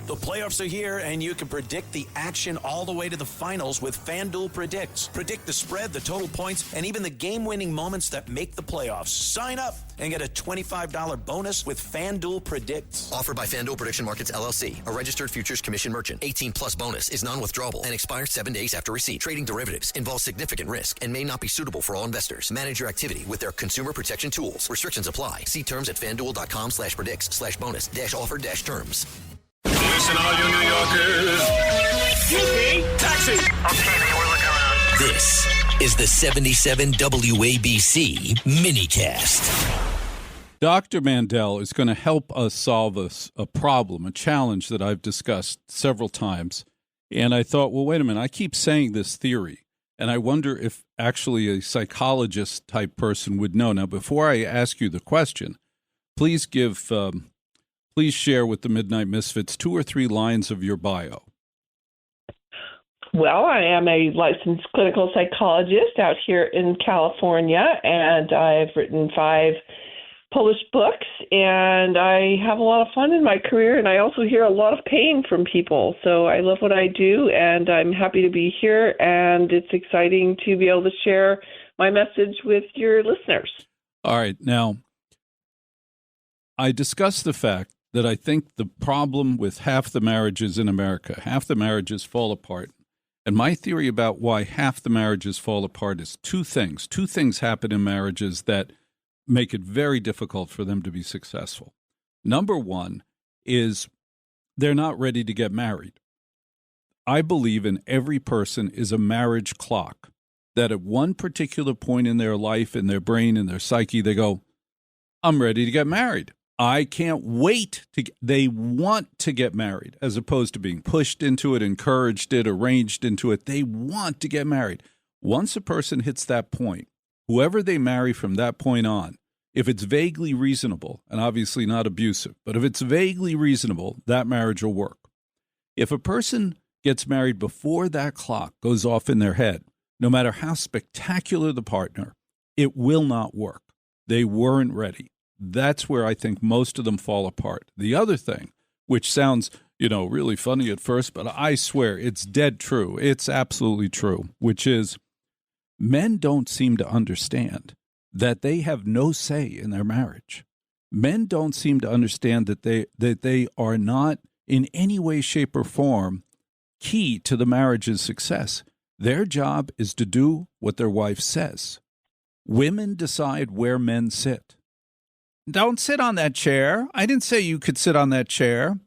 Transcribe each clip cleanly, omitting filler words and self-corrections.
The playoffs are here, and you can predict the action all the way to the finals with FanDuel Predicts. Predict the spread, the total points, and even the game-winning moments that make the playoffs. Sign up and get a $25 bonus with FanDuel Predicts. Offered by FanDuel Prediction Markets, LLC, a registered futures commission merchant. 18-plus bonus is non-withdrawable and expires 7 days after receipt. Trading derivatives involves significant risk and may not be suitable for all investors. Manage your activity with their consumer protection tools. Restrictions apply. See terms at FanDuel.com/predicts/bonus-offer-terms. Listen, all you New Yorkers. Taxi. Okay, we're looking around. This is the 77 WABC minicast. Dr. Mandel is going to help us solve a problem, a challenge that I've discussed several times. And I thought, well, wait a minute. I keep saying this theory, and I wonder if actually a psychologist type person would know. Now, before I ask you the question, please share with the Midnight Misfits 2 or 3 lines of your bio. Well, I am a licensed clinical psychologist out here in California, and I've written 5 published books, and I have a lot of fun in my career, and I also hear a lot of pain from people. So I love what I do, and I'm happy to be here, and it's exciting to be able to share my message with your listeners. All right. Now, I discussed the fact that I think the problem with half the marriages in America, half the marriages fall apart. And my theory about why half the marriages fall apart is 2 things. 2 things happen in marriages that make it very difficult for them to be successful. Number 1 is they're not ready to get married. I believe in every person is a marriage clock, that at one particular point in their life, in their brain, in their psyche, they go, I'm ready to get married. I can't wait they want to get married, as opposed to being pushed into it, encouraged it, arranged into it. They want to get married. Once a person hits that point, whoever they marry from that point on, if it's vaguely reasonable, and obviously not abusive, but if it's vaguely reasonable, that marriage will work. If a person gets married before that clock goes off in their head, no matter how spectacular the partner, it will not work. They weren't ready. That's where I think most of them fall apart. The other thing, which sounds, really funny at first, but I swear it's dead true. It's absolutely true, which is men don't seem to understand that they have no say in their marriage. Men don't seem to understand that they are not in any way, shape, or form key to the marriage's success. Their job is to do what their wife says. Women decide where men sit. Don't sit on that chair. I didn't say you could sit on that chair.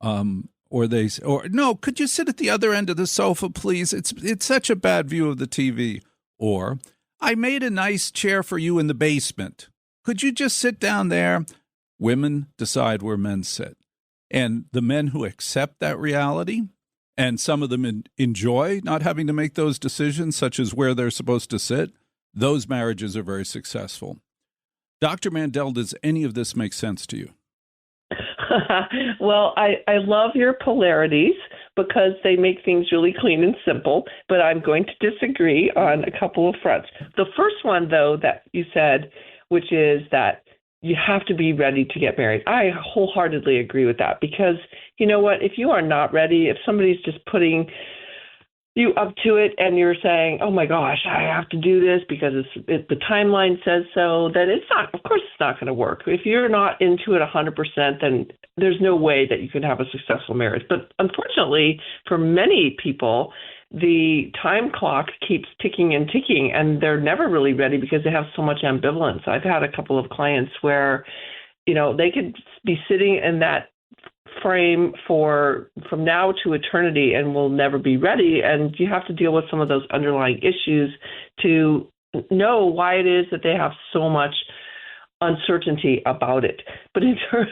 Or no, could you sit at the other end of the sofa, please? It's such a bad view of the TV. Or, I made a nice chair for you in the basement. Could you just sit down there? Women decide where men sit. And the men who accept that reality, and some of them enjoy not having to make those decisions, such as where they're supposed to sit, those marriages are very successful. Dr. Mandel, does any of this make sense to you? Well, I love your polarities because they make things really clean and simple, but I'm going to disagree on a couple of fronts. The first one, though, that you said, which is that you have to be ready to get married. I wholeheartedly agree with that because, you know what, if you are not ready, if somebody's just putting you up to it and you're saying, oh my gosh, I have to do this because the timeline says so, then it's not, of course it's not going to work. If you're not into it 100%, then there's no way that you can have a successful marriage. But unfortunately, for many people, the time clock keeps ticking and ticking, and they're never really ready because they have so much ambivalence. I've had a couple of clients where, they could be sitting in that frame from now to eternity and will never be ready. And you have to deal with some of those underlying issues to know why it is that they have so much uncertainty about it. But in turn,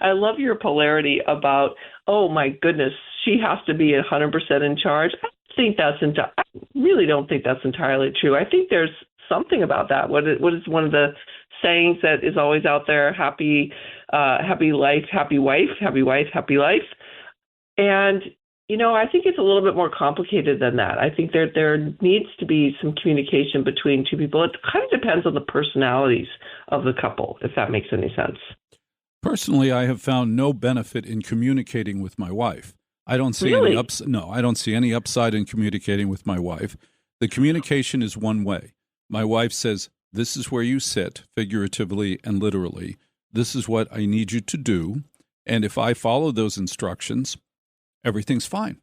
I love your polarity about, oh my goodness, she has to be 100% in charge. I really don't think that's entirely true. I think there's something about that. What is one of the sayings that is always out there? Happy life, happy wife, happy wife, happy life. And, I think it's a little bit more complicated than that. I think there needs to be some communication between two people. It kind of depends on the personalities of the couple, if that makes any sense. Personally, I have found no benefit in communicating with my wife. I don't see Really? I don't see any upside in communicating with my wife. The communication is one way. My wife says, "This is where you sit, figuratively and literally. This is what I need you to do. And if I follow those instructions, everything's fine."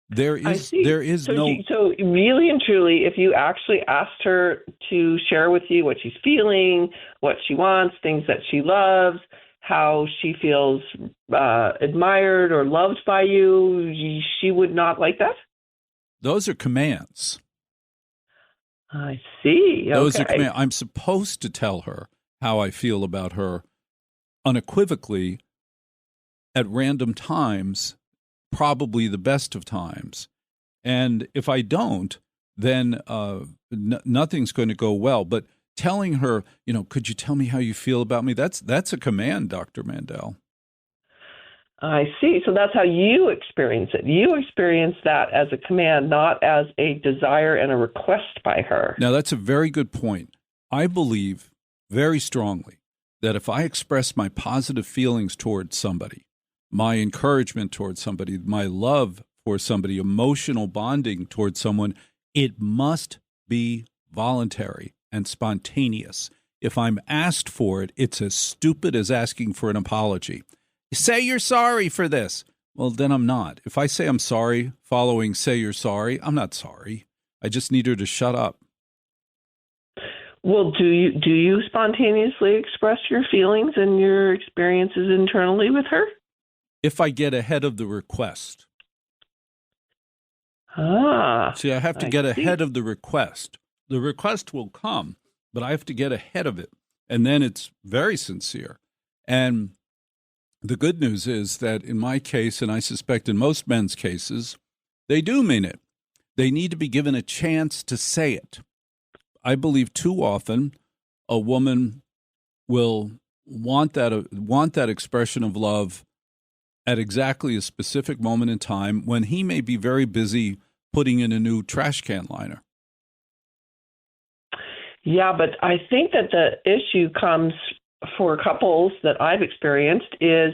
There is So really and truly, if you actually asked her to share with you what she's feeling, what she wants, things that she loves, how she feels admired or loved by you, she would not like that? Those are commands. I see. Okay. Those are commands. I'm supposed to tell her how I feel about her unequivocally at random times, probably the best of times. And if I don't, then nothing's going to go well. But telling her, could you tell me how you feel about me? That's a command, Dr. Mandel. I see. So that's how you experience it. You experience that as a command, not as a desire and a request by her. Now, that's a very good point. I believe very strongly that if I express my positive feelings towards somebody, my encouragement towards somebody, my love for somebody, emotional bonding towards someone, it must be voluntary and spontaneous. If I'm asked for it, it's as stupid as asking for an apology. Say you're sorry for this. Well, then I'm not. If I say I'm sorry following say you're sorry, I'm not sorry. I just need her to shut up. Well, do you spontaneously express your feelings and your experiences internally with her? If I get ahead of the request. See, I have to get ahead of the request. The request will come, but I have to get ahead of it. And then it's very sincere. And the good news is that in my case, and I suspect in most men's cases, they do mean it. They need to be given a chance to say it. I believe too often a woman will want that expression of love at exactly a specific moment in time when he may be very busy putting in a new trash can liner. Yeah, but I think that the issue comes for couples that I've experienced is,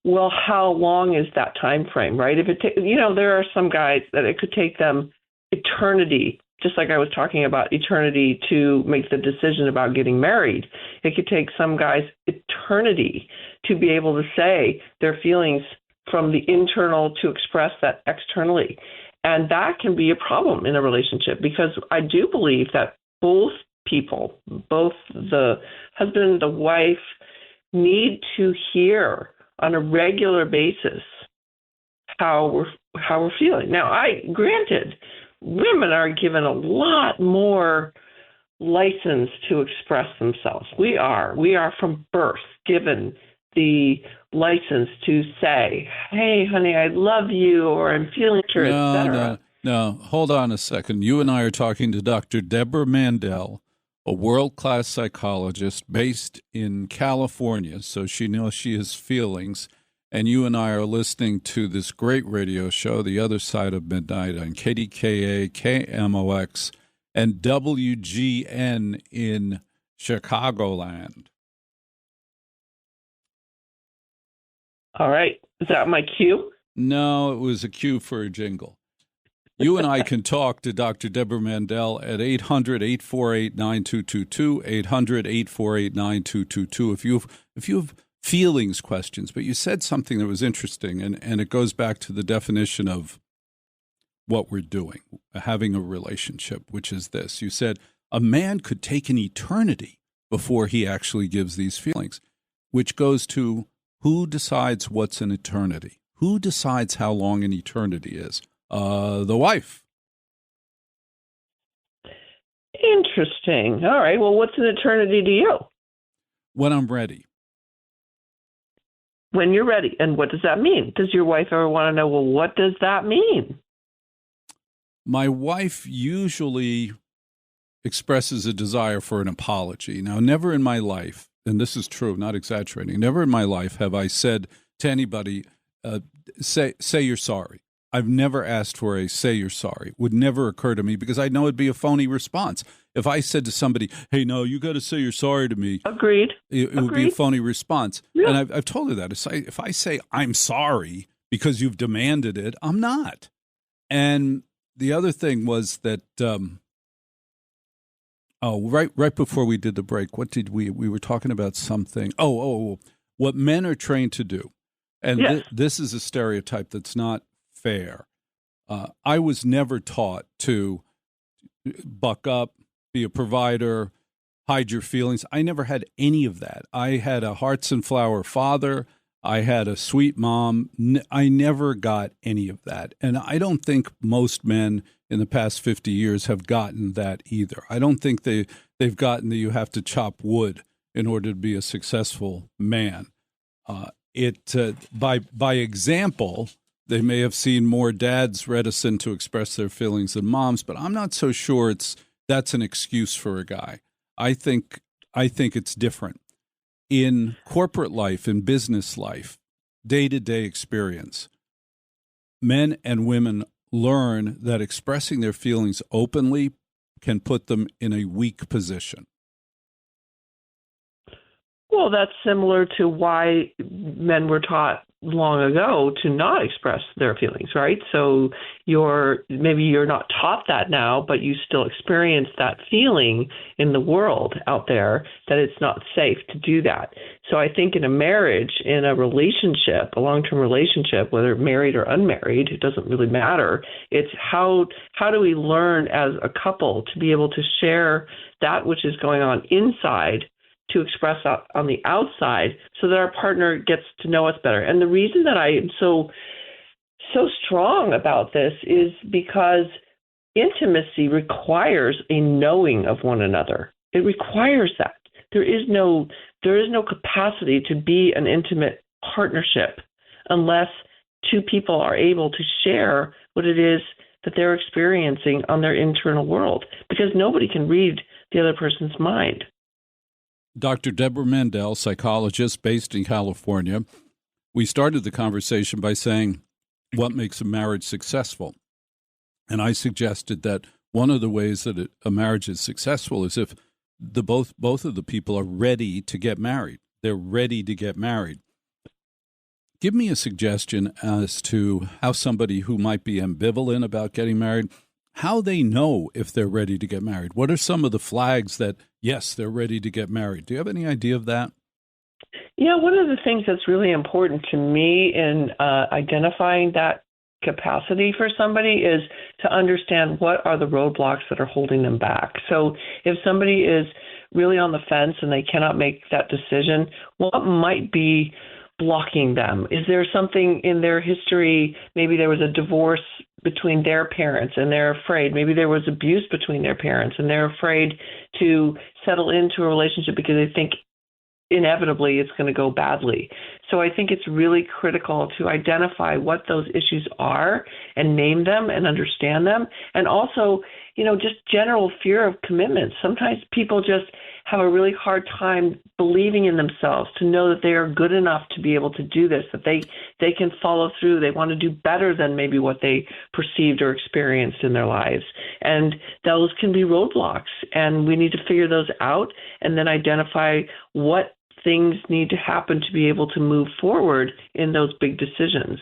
well, how long is that time frame, right? If it there are some guys that it could take them eternity, just like I was talking about eternity to make the decision about getting married. It could take some guys eternity to be able to say their feelings from the internal to express that externally. And that can be a problem in a relationship because I do believe that both people, both the husband and the wife, need to hear on a regular basis how we're feeling. Now, granted, women are given a lot more license to express themselves. We are from birth given the license to say, "Hey, honey, I love you," or "I'm feeling sure," etc. No. Hold on a second. You and I are talking to Dr. Debra Mandel, a world-class psychologist based in California, so she knows she has feelings. And you and I are listening to this great radio show, The Other Side of Midnight, on KDKA, KMOX, and WGN in Chicagoland. All right. Is that my cue? No, it was a cue for a jingle. You and I can talk to Dr. Debra Mandel at 800-848-9222, 800-848-9222. If you have feelings questions, but you said something that was interesting, and it goes back to the definition of what we're doing, having a relationship, which is this. You said a man could take an eternity before he actually gives these feelings, which goes to who decides what's an eternity? Who decides how long an eternity is? The wife. Interesting. All right. Well, what's an eternity to you? When I'm ready. When you're ready. And what does that mean? Does your wife ever want to know, well, what does that mean? My wife usually expresses a desire for an apology. Now, never in my life, and this is true, not exaggerating, never in my life have I said to anybody, say you're sorry. I've never asked for a say you're sorry. Would never occur to me because I know it'd be a phony response. If I said to somebody, hey, no, you got to say you're sorry to me. Agreed. It would be a phony response. Yeah. And I've told her that. If I say I'm sorry because you've demanded it, I'm not. And the other thing was that, right before we did the break, what did we were talking about something. What men are trained to do. And Yes. this is a stereotype that's not fair. I was never taught to buck up, be a provider, hide your feelings. I never had any of that. I had a hearts and flower father. I had a sweet mom. I never got any of that. And I don't think most men in the past 50 years have gotten that either. I don't think they've gotten that you have to chop wood in order to be a successful man. By example, they may have seen more dads reticent to express their feelings than moms, but I'm not so sure that's an excuse for a guy. I think it's different. In corporate life, in business life, day-to-day experience, men and women learn that expressing their feelings openly can put them in a weak position. Well, that's similar to why men were taught long ago to not express their feelings, right? So maybe you're not taught that now, but you still experience that feeling in the world out there that it's not safe to do that. So I think in a marriage, in a relationship, a long-term relationship, whether married or unmarried, it doesn't really matter. It's how do we learn as a couple to be able to share that which is going on inside to express out on the outside so that our partner gets to know us better. And the reason that I am so strong about this is because intimacy requires a knowing of one another. It requires that. There is no capacity to be an intimate partnership unless two people are able to share what it is that they're experiencing on their internal world, because nobody can read the other person's mind. Dr. Debra Mandel, psychologist based in California, we started the conversation by saying, what makes a marriage successful? And I suggested that one of the ways that a marriage is successful is if both of the people are ready to get married. They're ready to get married. Give me a suggestion as to how somebody who might be ambivalent about getting married, how they know if they're ready to get married. What are some of the flags that, yes, they're ready to get married? Do you have any idea of that? Yeah, one of the things that's really important to me in identifying that capacity for somebody is to understand what are the roadblocks that are holding them back. So if somebody is really on the fence and they cannot make that decision, what might be blocking them? Is there something in their history? Maybe there was a divorce between their parents and they're afraid. Maybe there was abuse between their parents and they're afraid to settle into a relationship because they think inevitably it's going to go badly. So I think it's really critical to identify what those issues are and name them and understand them. And also, just general fear of commitment. Sometimes people just have a really hard time believing in themselves to know that they are good enough to be able to do this, that they can follow through. They want to do better than maybe what they perceived or experienced in their lives. And those can be roadblocks. And we need to figure those out and then identify what things need to happen to be able to move forward in those big decisions.